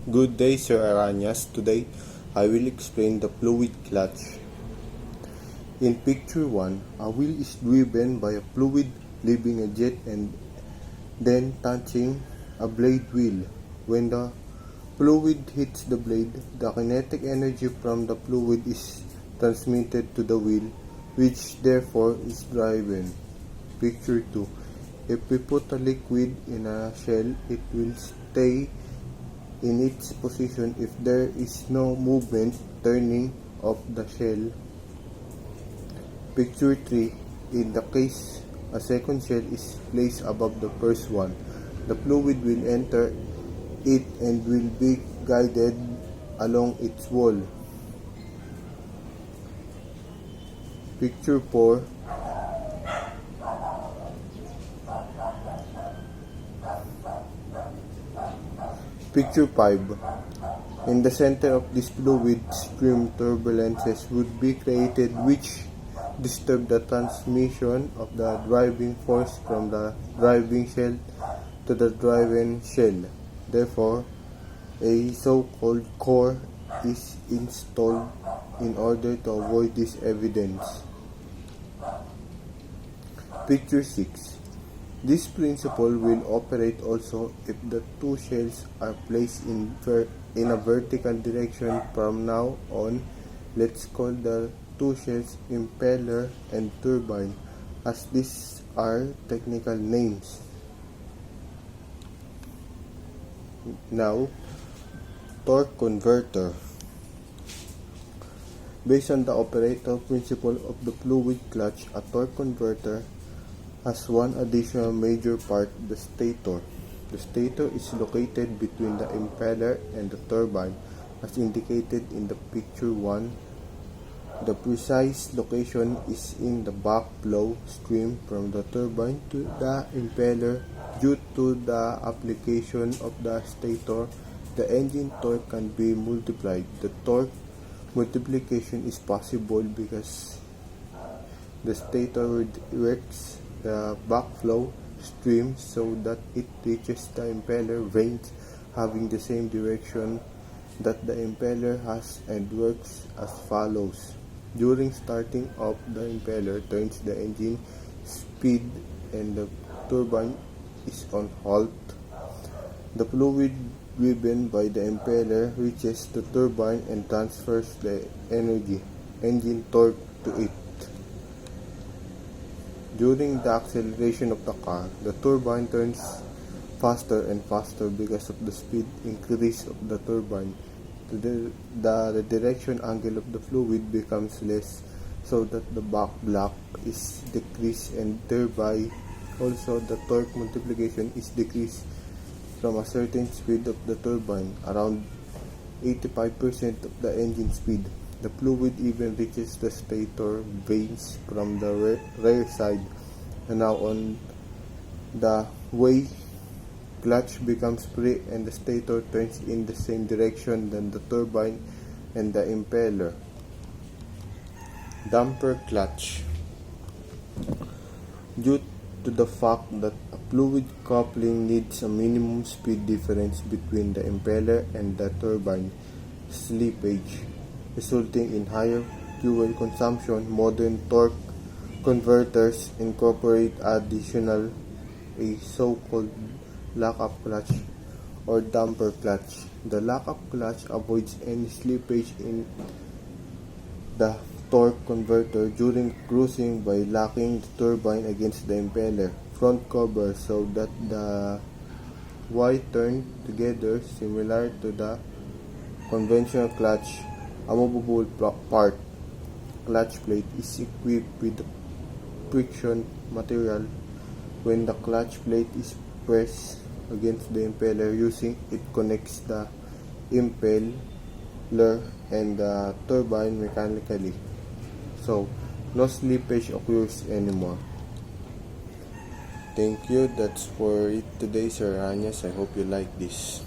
Good day, Sir Aranyas. Today, I will explain the fluid clutch. In picture 1, a wheel is driven by a fluid leaving a jet and then touching a blade wheel. When the fluid hits the blade, the kinetic energy from the fluid is transmitted to the wheel, which therefore is driven. Picture 2. If we put a liquid in a shell, it will stay in its position if there is no movement turning of the shell. Picture 3. In the case a second shell is placed above the first one, the fluid will enter it and will be guided along its wall. Picture 4. Picture 5. In the center of this fluid stream, turbulences would be created which disturb the transmission of the driving force from the driving shell to the driven shell. Therefore, a so-called core is installed in order to avoid this evidence. Picture 6. This principle will operate also if the two shells are placed in a vertical direction. From now on, let's call the two shells impeller and turbine, as these are technical names. Now, torque converter. Based on the operator principle of the fluid clutch, a torque converter has one additional major part, the stator. The stator is located between the impeller and the turbine, as indicated in the picture 1. The precise location is in the backflow stream from the turbine to the impeller. Due to the application of the stator, the engine torque can be multiplied. The torque multiplication is possible because the stator directs the backflow stream so that it reaches the impeller vanes having the same direction that the impeller has, and works as follows. During starting up, the impeller turns the engine speed and the turbine is on halt. The fluid driven by the impeller reaches the turbine and transfers the engine torque to it. During the acceleration of the car, the turbine turns faster and faster because of the speed increase of the turbine. The direction angle of the fluid becomes less, so that the back block is decreased, and thereby also the torque multiplication is decreased from a certain speed of the turbine, around 85% of the engine speed. The fluid even reaches the stator vanes from the rear side, and now on the way, clutch becomes free and the stator turns in the same direction than the turbine and the impeller. Damper clutch. Due to the fact that a fluid coupling needs a minimum speed difference between the impeller and the turbine, slippage, resulting in higher fuel consumption, modern torque converters incorporate additional a so-called lock-up clutch or damper clutch. The lock-up clutch avoids any slippage in the torque converter during cruising by locking the turbine against the impeller front cover so that the Y turn together, similar to the conventional clutch. A movable part clutch plate is equipped with the friction material. When the clutch plate is pressed against the impeller, it connects the impeller and the turbine mechanically, so no slippage occurs anymore. Thank you. That's for it today, Sir Aranyas. I hope you like this.